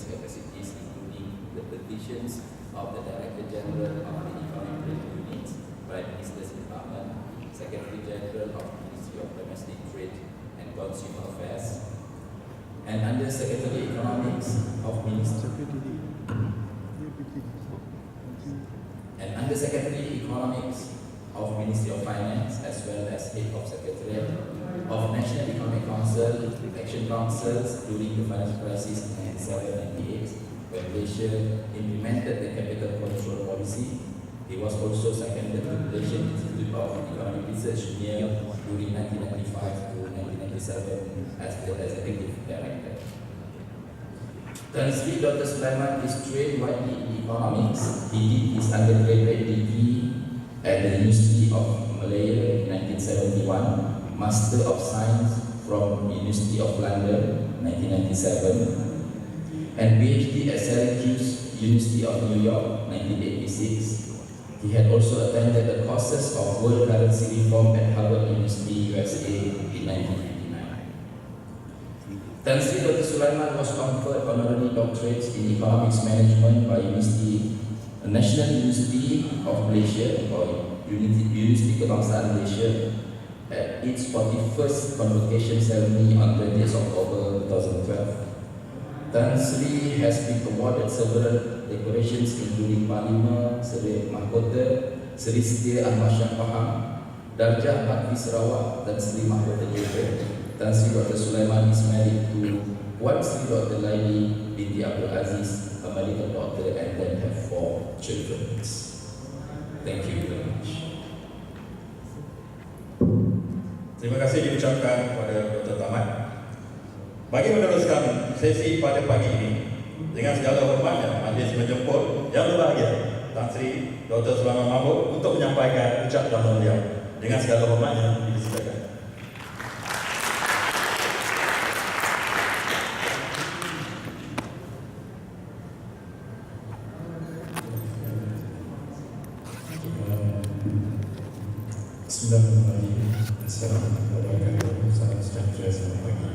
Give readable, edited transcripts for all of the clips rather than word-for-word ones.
capacities, including the petitions of the Director General of the Economic Unit, Prime Minister's Department, Secretary General of the Ministry of Domestic Trade and Consumer Affairs, and Under Secretary Economics of Ministry of Finance, as well as Head of Secretariat of National Economic Council, Action Councils during the financial crisis in 1997-98, when Malaysia implemented the capital control policy. He was also seconded to the Malaysian Institute of Economic Research MIER during 1995 to 1997 as the Executive Director. Tan Sri Dr. Sulaiman is trained widely in economics. He did his undergraduate degree at the University of Malaysia in 1971, Master of Science from University of London 1997, and PhD at Syracuse University of New York 1986. He had also attended the courses of World Currency Reform at Harvard University, USA in 1999. Tan Sri Dr. Sulaiman was conferred honorary doctorates in economics management by National University of Malaysia or University Kebangsaan Malaysia at its 41st convocation ceremony on 20th October 2012. Tan Sri has been awarded several decorations including Parlimen, Seri Mahkota, Seri Setia Ahmad Shah Faham, Darjah Bakti Sarawak, dan Seri Mahkota Jawa. Tan Sri Dr. Sulaiman is married to Puan Sri Dr. Laili binti Abdul Aziz, a medical doctor, and then have 4 children. Thank you very much. Terima kasih diucapkan kepada Dr. Taman. Bagi meneruskan sesi pada pagi ini, dengan segala hormatnya majlis menjemput yang berbahagia Tan Sri Dr. Sulaiman Mahbob untuk menyampaikan ucaptama beliau. Dengan segala hormatnya dipersilakan. Assalamualaikum warahmatullahi wabarakatuh. Salam sejahtera, selamat pagi.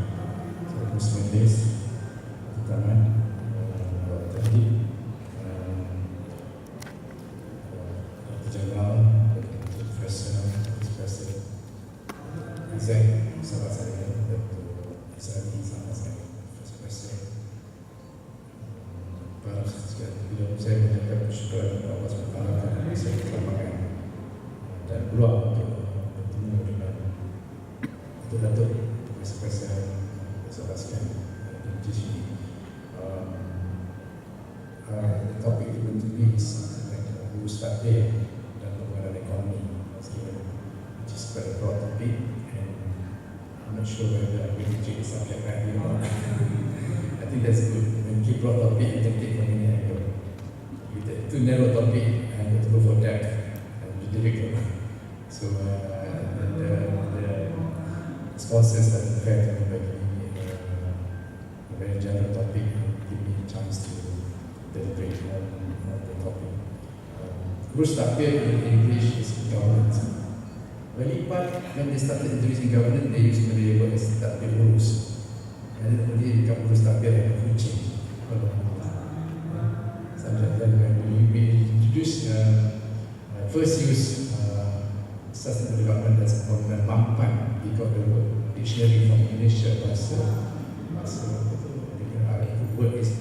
Saya Muslim Days, Taman, tadi Dr. General, Profesor, Izai, sahabat saya, Dr. Izai, sahabat saya, Profesor, para sekalian, bila saya menyampaikan bersyukur kepada Allah SWT kerana saya diselamatkan dan peluang untuk bertemu dengan Datuk Profesor sahabat sekalian di sini. The topic given to me is something like urus takdir dan pembangunan ekonomi, which is quite a broad topic, and I'm not sure whether I'm going to take the subject right or not. I think that's good. When you keep broad topic, you can take from any angle. If it's too narrow topic, I'm going to go for depth and be difficult. So the sponsors have been fair to me by giving me a very general topic and give me a chance to deliberate on the topic. Urus takdir in English is governance. Very part when they started introducing governance, they used Malay word as takdir urus. And then only become urus takdir and kucing. Sometimes when we introduced first use sustainable development as pembangunan mampan, we got the word dictionary from Malaysia, bahasa the word is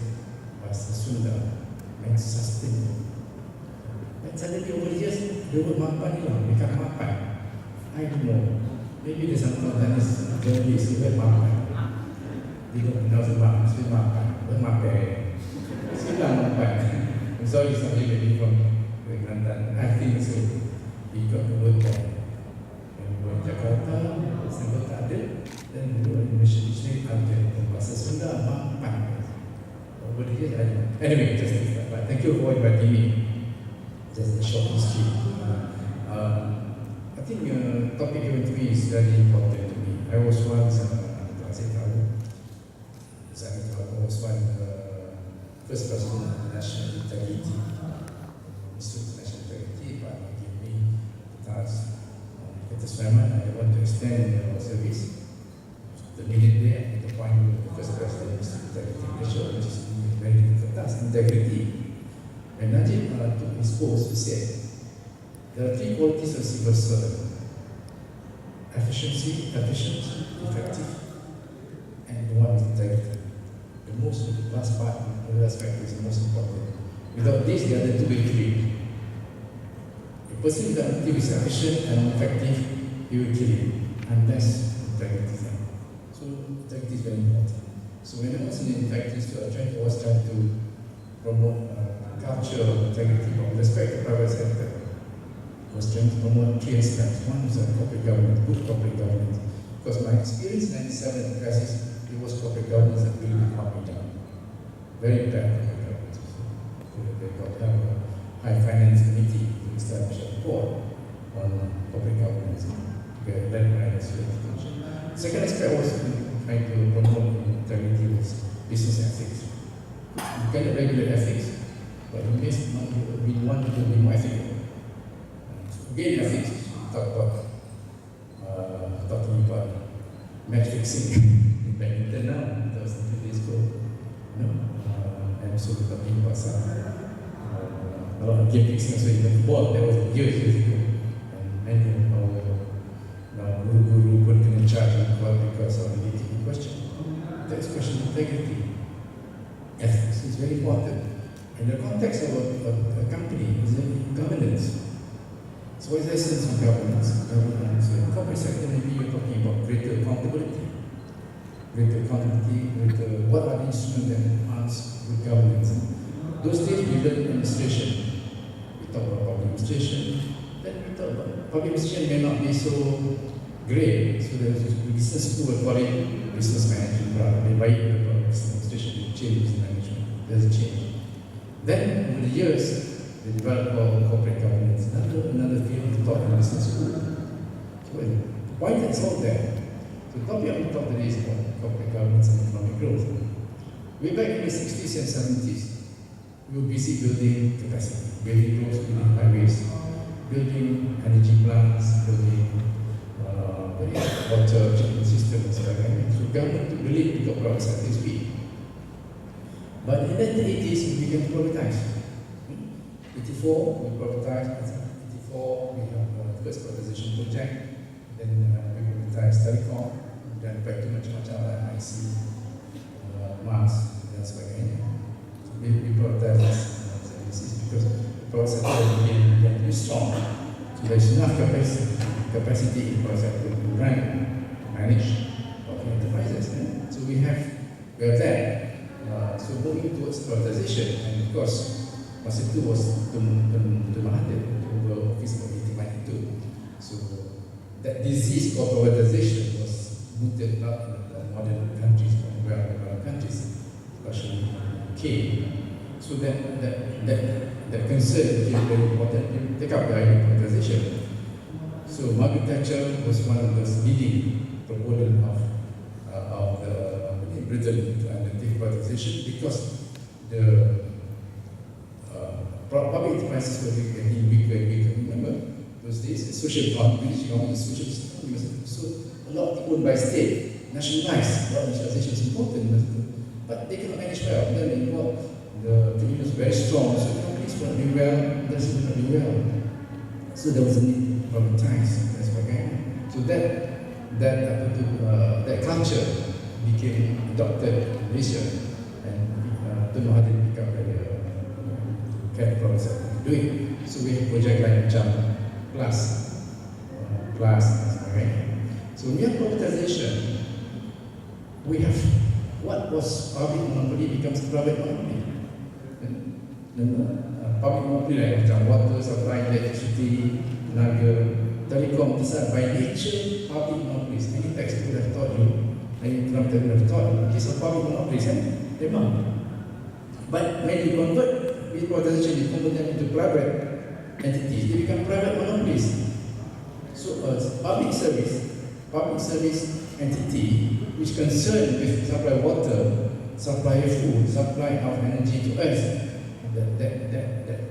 bahasa Sunda, means sustainable. And suddenly over the years, the word mampan become mampan. I don't know, maybe there's some Chinese journalists who word mampan. They don't pronounce it mampan, it's mampan, but mampan. It's not mampan. I'm sorry, something maybe from Kelantan. I think so. We got the word from Jakarta, Singapore tak ada, dan the word Malaysia dictionary ada, dan bahasa Sunda mampan. Over the years, I don't know. Anyway, just like that. But thank you for inviting me. Just a short history. I think topic given to me is very important to me. I was once, I was one first president of the National Integrity, Institute of National Integrity, but gave me the task. Dr. Sulaiman, I want to extend your service. The minute there, at the point of the first president of the Institute of National Integrity, which is very integrity. When Najib took his post, he said, there are 3 qualities of civil servant: efficiency, effective, and the one with integrity. The last part, the last factor is the most important. Without this, the other 2 will kill. A person who is efficient and effective, he will kill you, unless integrity is there. So integrity is very important. So when I was in integrity, I was trying to promote a culture of integrity from respect to private sector. I was trying to promote 3 aspects. One is corporate governance, good corporate governance. Because my experience in 97 at the crisis, it was corporate governance that really calmed me down. Very bad corporate governance. So they got a high finance committee to establish a report on corporate governance, led by the second aspect was trying to promote integrity was business ethics. You cannot regulate ethics, but we want to be more ethical. Again, ethics, talking about match fixing in badminton now, that was 2 days ago. And also talking about some a lot of game fixing, so even football, that was years ago. And many of our guru put in charge because of the DTE question. That's question of integrity. Ethics is very important. In the context of a company, is governance. So what is the essence of governance? In the corporate sector, maybe you're talking about greater accountability. What are the instruments that enhance good governance? Those days we learn administration. We talk about public administration. Then we talk about public administration may not be so great. So there's business school will call it business management. They buy it about business administration, they change business management. There's a change. Then over the years, they develop corporate governance. Another field to talk in business school. So why that's all there? So the topic I'm going to talk today is about corporate governance and economic growth. Way back in the 60s and 70s, we were busy building capacity, building roads, building highways, building energy plants, building water treatment systems, and so government took the lead to private sector speed. But in the 80s, we began to privatize. 84, we privatized. 84, we have the first privatization project. Then we privatized telecom. Dan back to macam-macam lah, IC, mask dan sebagainya. So we privatized services because private sector became very strong. So there is enough capacity in private sector to run, manage enterprises. So we have that. So moving towards privatization, and of course, masa itu was Dr. Mahathir, over Office of IT. So that disease called privatization was rooted not in the modern countries, but in developed countries, especially UK. So that concern became very important to take up the idea of privatization. So Margaret Thatcher was one of the leading proponents of Britain to undertake privatization because the public enterprises were getting weaker and weaker. Remember those days, social economy, social economy. So a lot of owned by state, nationalized. A lot of nationalization is important, but they cannot manage well. Then the union was very strong, so the companies were not doing well, others were not doing well. So there was a need to privatize. So that culture became adopted in Malaysia, and Dr. Mahathir became very private sector to do it. So we have project like Plus, so when we have privatization, we have what was public monopoly becomes private monopoly. Public monopoly like water supply, electricity, tenaga, telecom, these are by nature public monopolies. Many textbooks have taught you, many Trump have taught you, these are public monopolies, But when you convert with privatization, you convert them into private entities, they become private monopolies. So public service entity which concerned with supply of water, supply of food, supply of energy to us,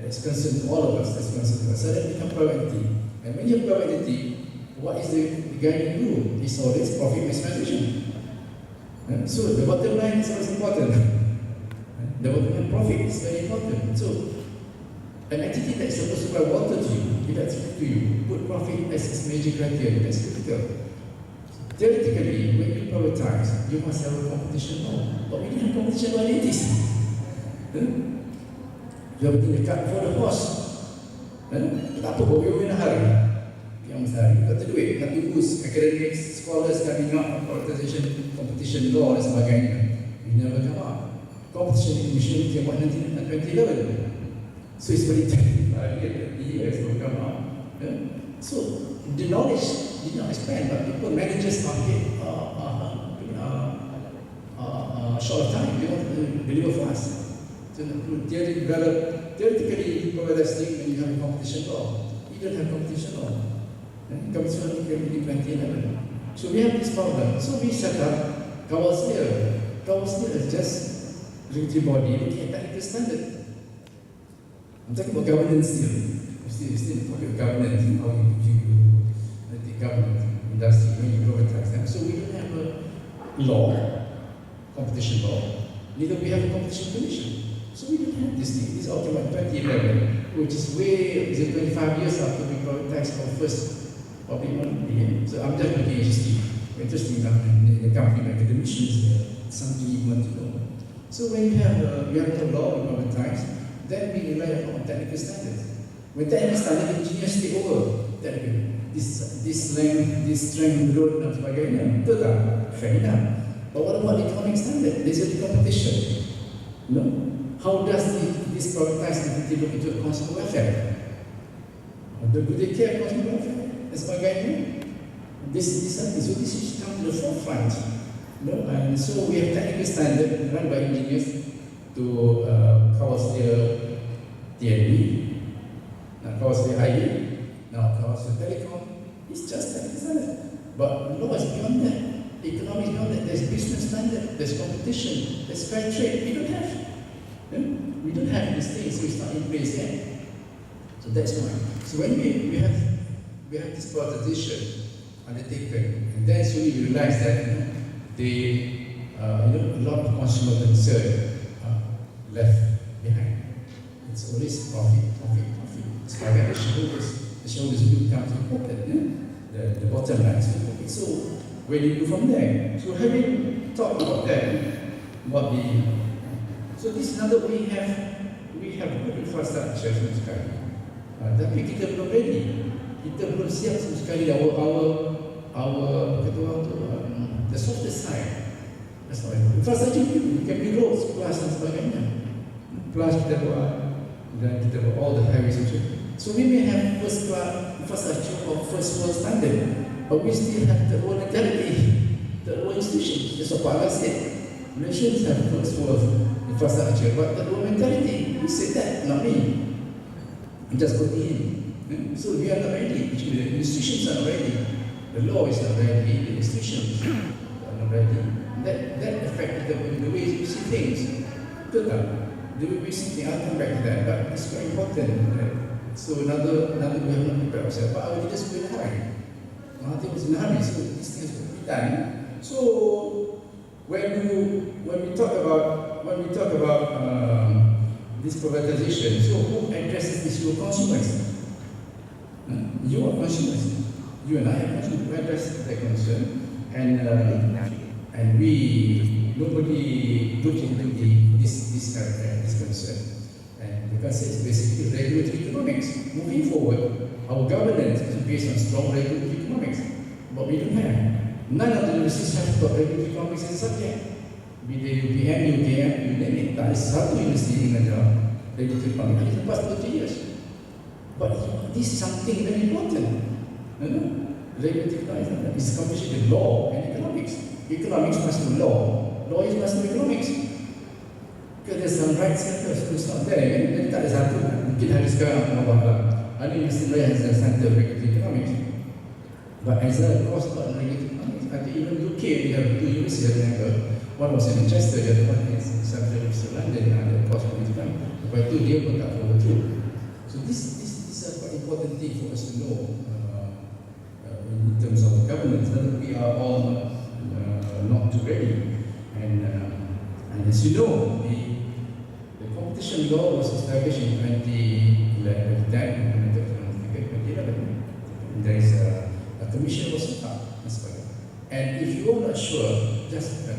that's concerned to all of us, that's concerned to us. So that becomes private entity. And when you have private entity, what is the guiding rule? It's always profit maximization. So the bottom line is always important. The bottom line profit is very important. So, an entity that is supposed to provide water to you, electricity to you, put profit as its major criteria, that's critical. Theoretically, when you privatize, you must have a competition law. But we don't have competition law in this. You have to dekat for the horse. Kenapa bawa win hari? Yang hari, kata duit, nak boost academics, scholars coming up, privatization, competition law dan sebagainya. We never come up. Competition initially came out in 2011. So it's very 25 years to come up. So the knowledge did not expand, but people, managers market short of time, they want to deliver fast. So theoretically, privatizing when you have a competition law. You don't have competition law. Competition law came in 2011. So we have this problem. So we set up MIER. MIER is just regulatory body looking at technical standard. I'm talking about governance still. Still talking about governance, how you the government industry when you privatize them. So we don't have a law, competition law. Neither we have a competition commission. So we don't have this thing. This ultimate 2011, which is 25 years after we privatized our first public money. So I'm just looking interesting in the company academicians, something you want to know. So when you have a law we privatize, then we rely on technical standards. When technical standards, engineers take over. This length, this strength, road dan sebagainya, betul tak? Fair enough. But what about economic standard? There's a competition. No? How does this privatized entity look into consumer welfare? Do they care about consumer welfare? Dan sebagainya. So this is come to the forefront. No? And so we have technical standard run by engineers to Kawasan TNB, Kawasan IE, now Kawasan Telecom. It's just technical standard. But law is beyond that. Economy is beyond that. There's business standard, there's competition, there's fair trade. We don't have. We don't have these things, so it's not in place yet. So that's why. So when we have this privatization undertaken, and then slowly we realize that a lot of consumer concern left behind. It's always profit. It's like the shareholders will come to the bottom line. So where do you go from there? So having talked about that, so this is another we have good infrastructure sama sekali. Tapi kita belum ready. Kita belum siap sama sekali the softer side. That's why infrastructure you can be roads, plus dan sebagainya. Plus kita buat dan kita buat all the highways. So we may have first class infrastructure or first world standard, but we still have the world mentality, the world institutions. That's what Kuala said. Nations have first world infrastructure, but the world mentality, we said that, not me. I'm just putting in. So we are not ready, which means the institutions are not ready. The law is not ready, the institutions are not ready. That affected the way you see things. The way we see things, I'll come back to that, but it's very important. So another we have not prepared ourselves, but our leaders were in a hurry. Nothing was in a hurry, so these things will be done. So when we talk about this privatization, so who addresses this? Your consumers. You are consumers. You and I are consumers. We address that concern, and nobody looked into this concern. And the concern is basically regulatory economics. Moving forward, our governance is based on strong regulatory economics, but we don't have. None of the universities have got regulatory economics as a subject. Be they UPM, UKM, you name it. Tak ada satu universiti yang ada regulatory economics. It's the past 30 years. But this is something very important. Regulatory economics is competition with law and economics. Economics must know law. Lawyers must know economics. Because there's some right centers who's not there. Jadi tak ada satu. Mungkin hari sekarang ada universiti lain yang center regulatory economics. But as a course about regulatory economics, I think even UK we have two universities that one was in Manchester, the other one is in South London, and the course of economics. Lepas tu dia pun tak follow through. So this is a quite important thing for us to know in terms of governance. That we are all not too ready, and as you know, competition law was established in 2011, implemented in 2011. There is a commission was set up. And if you are not sure, just the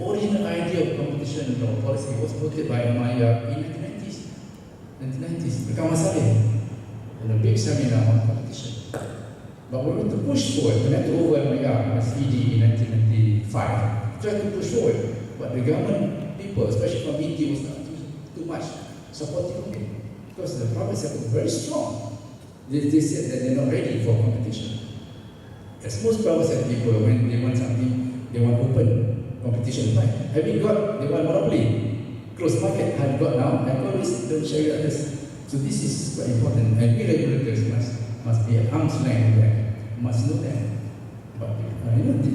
original idea of competition law policy was voted by MIER in the 1990s, in a big seminar on competition. But we want to push forward. We had to over MIER as ED in 1995. Tried to push forward, but the government people, especially from ED, was not too much supporting of it because the private sector was very strong. They said that they're not ready for competition. As most private sector people, when they want something, they want open competition. Right? Having got, they want monopoly. Closed market, have got now, and all this, don't share with others. So this is quite important, and we regulators must be at arm's length there, must know that. But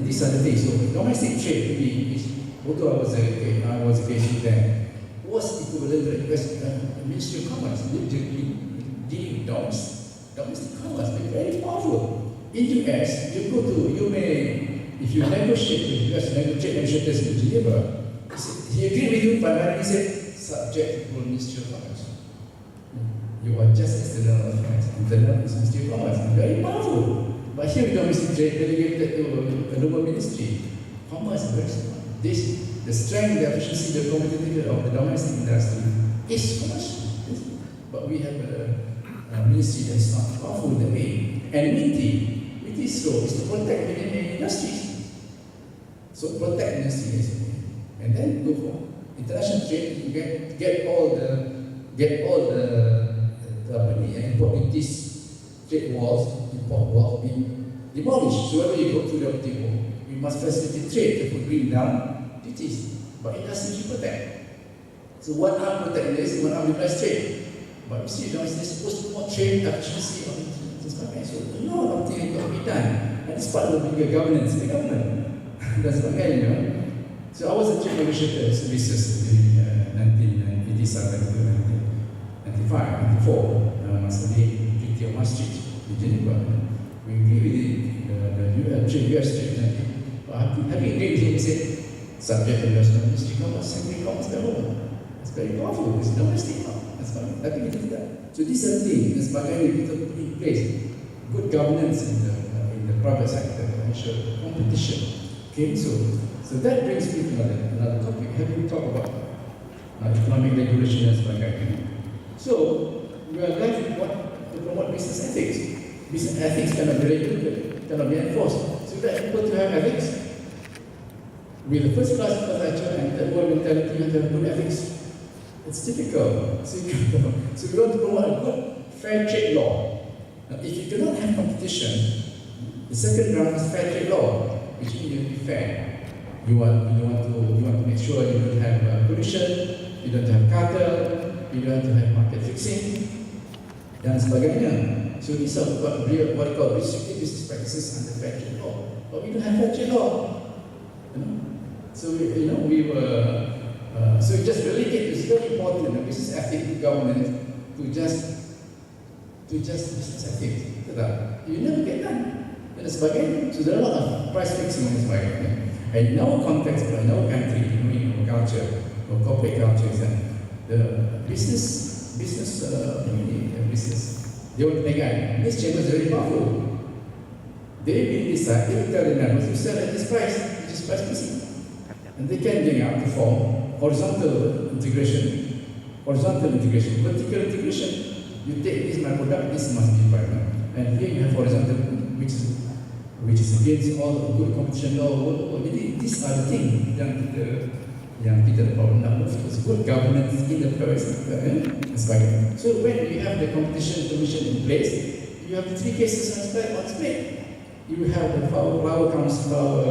these are the things. So domestic trade, although I was a case there, was equivalent to the Ministry of Commerce dealing with domestic commerce, but very powerful. In the US, if you negotiate with US negotiators in Geneva, he agreed with you, but he said, subject to Ministry of Commerce. You are just external affairs. Internal is Ministry of Commerce. Very powerful. But here we domestic trade delegated to a local ministry. Commerce is very strong. The strength, the efficiency, the competitiveness of the domestic industry is commercial. But we have a ministry that is not powerful in that way. And MIER's role is to protect the industries. So protect industries. And then go for international trade to get all the import these trade walls, import walls being demolished. So whenever you go through the table, we must facilitate trade to bring down duties. But it doesn't keep protect. So one arm protect this, one arm liberalize trade. But you see, they're supposed to promote trade efficiency on this market. So a lot of things got to be done. And it's part of the bigger governance, the government. That's what I know. So I was a chief negotiator services in 1987 to 1995, 94. I was the Treaty of Maastricht in Geneva. We agreed with the US trade. Having agreed with him, he said, subject to US Ministry of Commerce, Secretary of Commerce, it's very powerful. It's domestic. That's fine. I think it is that. So these are things that's we put in place. Good governance in the private sector to ensure competition. Okay, so that brings me to another topic. Have you talked about economic regulation and sebagainya? So we are left with what to promote business ethics. Business ethics cannot be regulated, cannot be enforced. So we like people to have ethics. With the first class infrastructure and third world mentality, you have to have good ethics. It's difficult. So we want to promote a good fair trade law. Now, if you do not have competition, the second round is fair trade law, which means you will be fair. You want to make sure you don't have pollution, you don't have cartel, you don't have market fixing, dan sebagainya. So these are what we call restrictive business practices under fair trade law. But we don't have fair trade law. So so it just relegate. It's very important in business ethics, good governance, to just business ethics. You never get done. Dan sebagainya. So there are a lot of price fixing and sebagainya. And in our context, in our country, in our culture, our corporate culture, the business, they want to make it. This chamber is very powerful. They will decide, they will tell the members to sell at this price, which is price fixing. And they can bring out to form horizontal integration, vertical integration. You take this my product, this must be private. And here you have horizontal, which is against all the good competition law. These are the things yang kita nak move to good governance in the private sector and sebagainya. So when you have the competition commission in place, you have the three cases on display. You have the power council,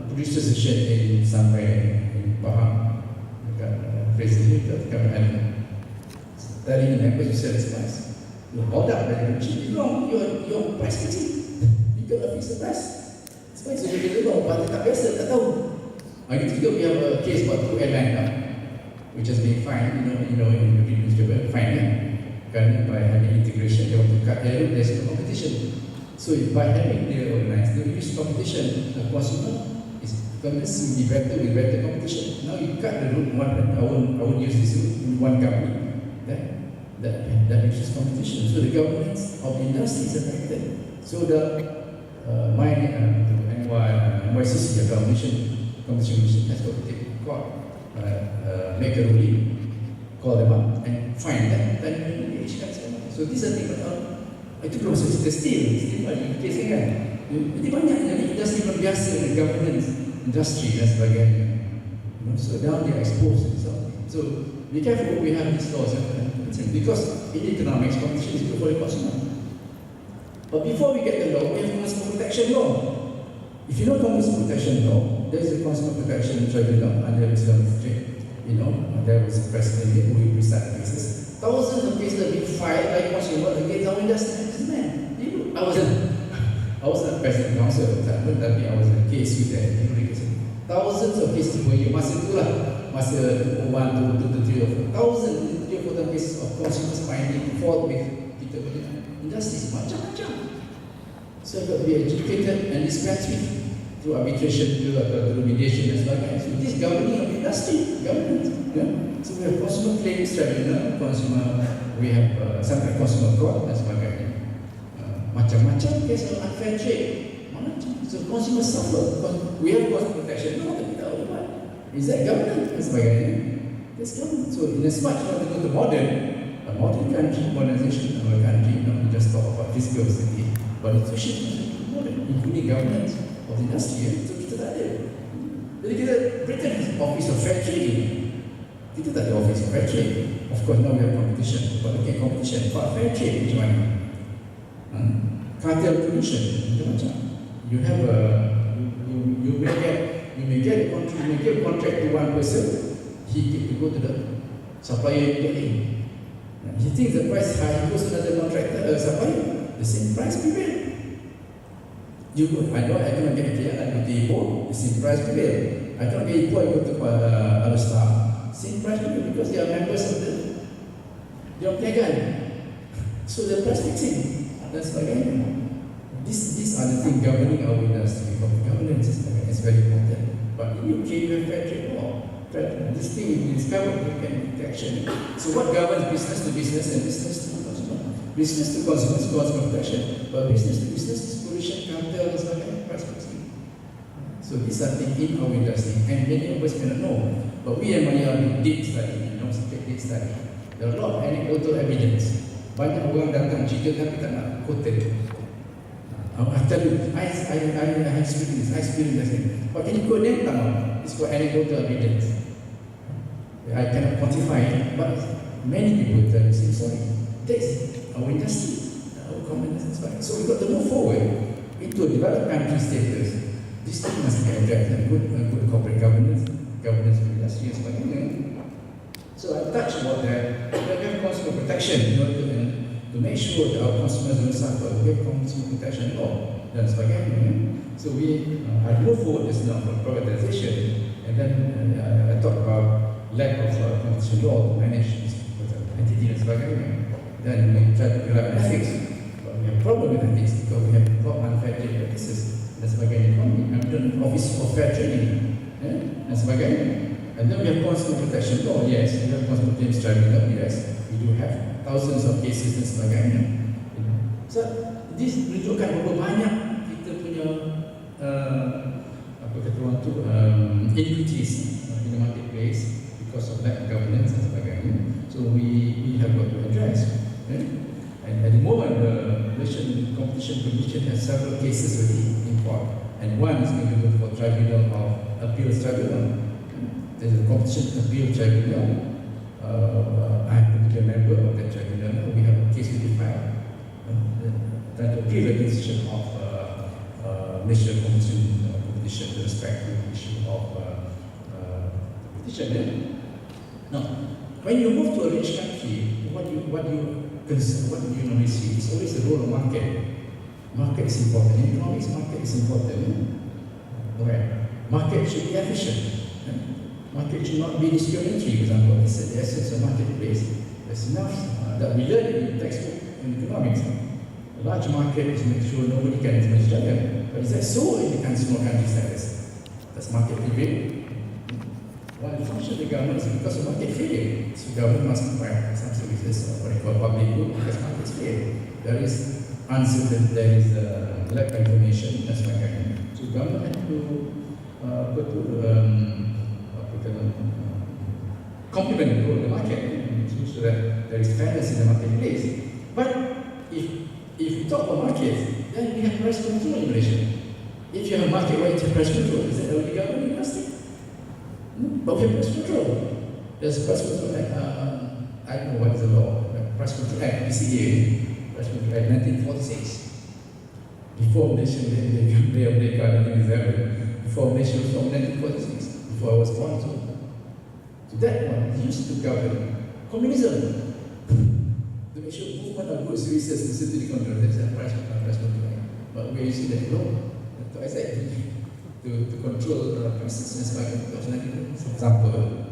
producer session in somewhere in Pahang, Presiden Kebangsaan, telling the members to sell this price. Your product that you cheap, your price kecil. Kalau fix the price, sebab itu dia kata, parti tak biasa, tak tahu. Hari ketiga, we have a case about two airline now, which has been fined, in the newspaper, fine, by having integration, they want to cut their route, there's no competition. So by having the organized, they reduce competition, the consumer is convinced to be better with better competition. Now you cut the route one, I won't use this route. one company, that reduces competition. So the governance of the industry is affected. So the NYCC, the Competition Commission, has got to take court, make a ruling, call them up, and find them, then each can say. So these are things itu belum masuk still banyak kes kan. Jadi banyak jadi industri berbiasa dengan governance, industri dan sebagainya. So now they are exposed to something. So be careful we have these laws because in economics competition is good for the consumer. But before we get the law, we have consumer protection law. If you know consumer protection law, there is a consumer protection tribunal under Islamic state. There was a precedent here who preside cases. Thousands of cases have been filed by consumer against our industry. Man, I wasn't president council at the time, but I was in a case with that. Thousands of cases per year. Masa 1, 2, 3, 4. Thousands, 3 or 4 cases of consumers finding fault with kita punya industries macam-macam. So got to be educated and dispensed with through arbitration, through mediation dan sebagainya. So this governing of industry, government. So we have consumer claims tribunal, we have sampai consumer court dan sebagainya. Macam-macam case of unfair trade. So consumers suffer. We have consumer protection law, tapi tak boleh buat. Is that government dan sebagainya? That's government. So in as much want to go to a modern country, modernization of a country, not just talk about fiscal stability, but institutions modern, including government of the industry. So kita tak ada. Jadi kita Britain has Office of Fair Trading. Kita tak ada Office of Fair Trade. Of course now we have competition. But looking at competition, but fair trade macam mana? Cartel pollution macam-macam. You have you may get a contract to one person. He get to go to the supplier again. He thinks the price high, he goes to another contractor, supplier, the same price prevail. I cannot get it here, I go to Ipoh, the same price prevail. I cannot get Ipoh, I go to other staff, same price prevail because they are members of the Pengerusi. So the price fixing, that's again. These are the things governing our industry. Governance is very important. But in UK, you have fair trade law. This thing is covered, you can take action. So what governs business to business and business to consumer? Business to consumer is consumer protection, but business to business is pollution, cartel, and so price fixing. So these are things in our industry, and many of us cannot know. But we at MIER did study, did study. There are a lot of anecdotal evidence. Banyak orang datang cerita tapi tak nak quoted. I tell you, I experienced this. But can you quote them? It's called anecdotal evidence. I cannot quantify it, but many people tell you, sorry, that's our industry, our common industry. So we got to move forward into a developed country status. This thing must be addressed and good corporate governance of industry and sebagainya. So I touched about that. We have consumer protection in order to make sure that our consumers don't suffer. We have consumer protection law dan sebagainya. So I move forward this now for privatization, and then I talk about lack of competition law to manage this entity dan sebagainya. Then we try to develop ethics, but we have problem with ethics because we have a lot of unfair trade practices dan sebagainya. I've done Office of Fair Trading dan sebagainya. And then we have consumer protection law, yes. We have consumer claims tribunal, yes. We do have thousands of cases dan sebagainya. So this menunjukkan berapa banyak kita punya inequities in the marketplace because of lack of governance dan sebagainya. So we have got to address. And at the moment, the Malaysian Competition Commission has several cases already in court, and one is going to go for Tribunal of Appeals Tribunal. There's a competition appeal tribunal. I am a member of that tribunal. We have a case to be filed that appeal the decision of Malaysian Competition with respect to the issue of petition. Now, when you move to a rich country, what do you normally see? It's always the role of market. Market is important. In economics, market is important. Right? Market should be efficient. Market should not be discriminatory, for example. This is the essence of marketplace. There's enough that we learn in the textbook in economics. A large market is to make sure nobody can influence each other. But is that so in the small countries like this? Does market prevail? one function of the government is because of market failure. So government must provide some services for public good because markets fail. There is uncertainty, there is lack of information, that's why so government have to complement the market so that there is fairness in the marketplace. But if you talk about markets, then we have price control in Malaysia. If you have market-wide price control, is that only government industry? But we have price control. There's price control act, I don't know what is the law, price control act, PCA, price control act 1946. Before Malaysia, before Malaysia was from 1946, before I was born. So that one used to govern communism. To make sure movement of goods, services, necessity control, that's a price control act. But where you see that law, I said to control prices and for example,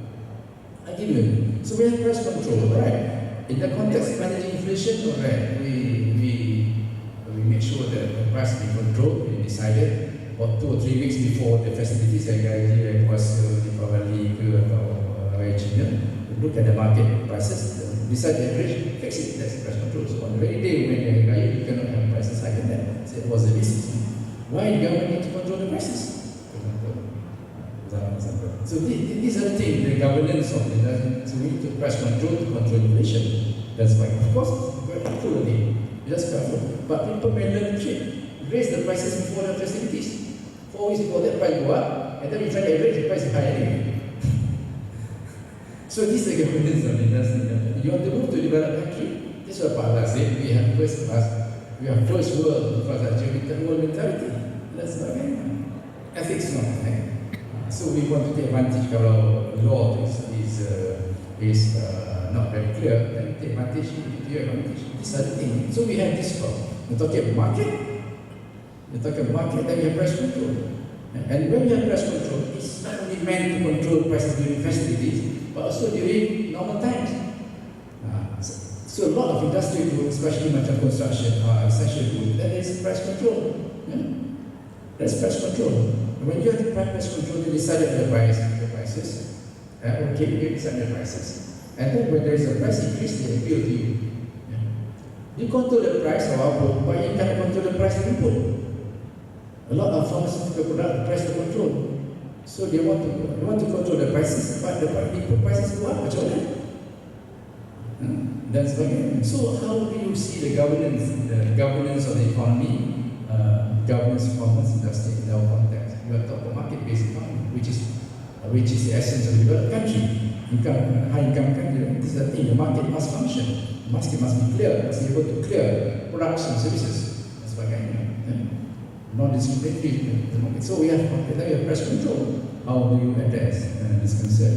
I give you. So we have price control, right? In the context of managing inflation, right? We make sure that the price be controlled. We decided about 2 or 3 weeks before the festivities, like puasa, Deepavali, atau Raya Cina, look at the market prices, decide the average, fix it. That's price control. So on the very day when you Raya, you cannot have prices higher than that. So it was a risk. Why the government need to control the prices? So these are the things, the governance of it. So we need to price control to control inflation. That's why, of course, very carefully. Just careful. But people may learn the trick. Raise the prices before the festivities. 4 weeks before that price go up, and then we try to average the price is higher anyway. So this is the governance of it. You want to move to developed country? This is what Pak Allah said. We have first class. We have first world infrastructure with the world mentality. That's sebagainya. Ethics not. So we want to take advantage kalau law is not very clear, then take advantage, give you advantage. These are the things. So we have this problem. We're talking about market. We're talking about market, then we have price control. And when we have price control, it's not only meant to control prices during festivities, but also during normal times. So a lot of industrial goods, especially macam construction, are essential goods. That is price control. That's price control. When you have the price control, you decide the prices. Okay, you decide the prices. And then when there is a price increase, they appeal to you. You control the price of output, but you cannot control the price of input. A lot of pharmaceutical products, the price to control. So they want to control the prices, but the input prices go up. Macam mana? That's sebagainya. So how do you see the governance of the economy, governance of commerce industry in our context? We are talking about market-based economy, which is the essence of the developed country. High-income country. This is the thing. The market must function. The market must be clear. Must be able to clear products and services dan sebagainya. Non-discriminatory the market. So we have price control. How do you address this concern?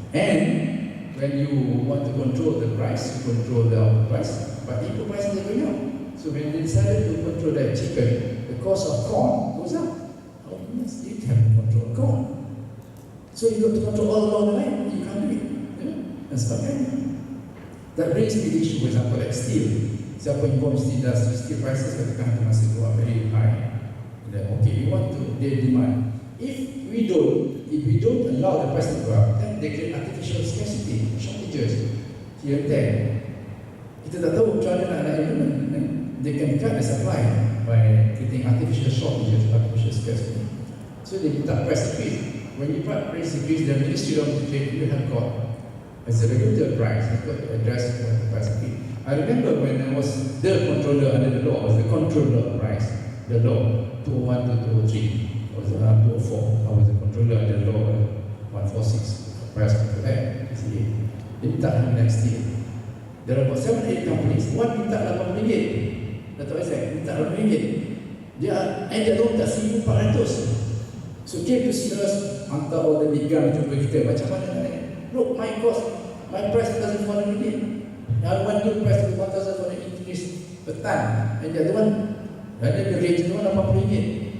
And when you want to control the price, you control the output price, but input prices are going up. So when they decided to control that chicken, the cost of corn goes up. How much you can control corn? So you got to control all along the line. You can't do it. And sebagainya. That brings me the issue, for example, like steel. Siapa involved in steel industry, steel prices katakan masih go up very high. Okay, we want to their demand. If we don't allow the price to go up, then they create artificial scarcity, shortages here and there. Kita tak tahu macam mana nak implement. They can cut the supply by creating artificial shortages, artificial scarcity. So they put up price increase. When you put price increase, the Ministry of Trade will have got as a regulator price, it's got to address the price increase. I remember when I was the controller under the law, was the controller price, the law 201 to 203, was 204. I was the controller under the law 146, price control act, PCA. Dia minta next year. There are about 7-8 companies, one minta RM8. Dato' Isaac minta RM8. Dia tu minta RM1,400. So came to see us, hantar all the big gun jumpa kita, macam mana ni? Look, my price $1,400. I want your price to $1,400 per ton. And the other one, the range one RM80.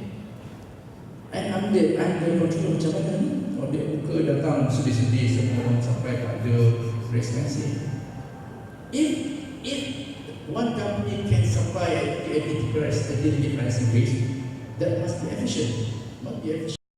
And I'm the controller macam mana ni? Kalau dia buka datang sedih-sedih semua sampai tak ada very expensive. If one company can supply at the price, at the price increase, that must be efficient. Not be efficient.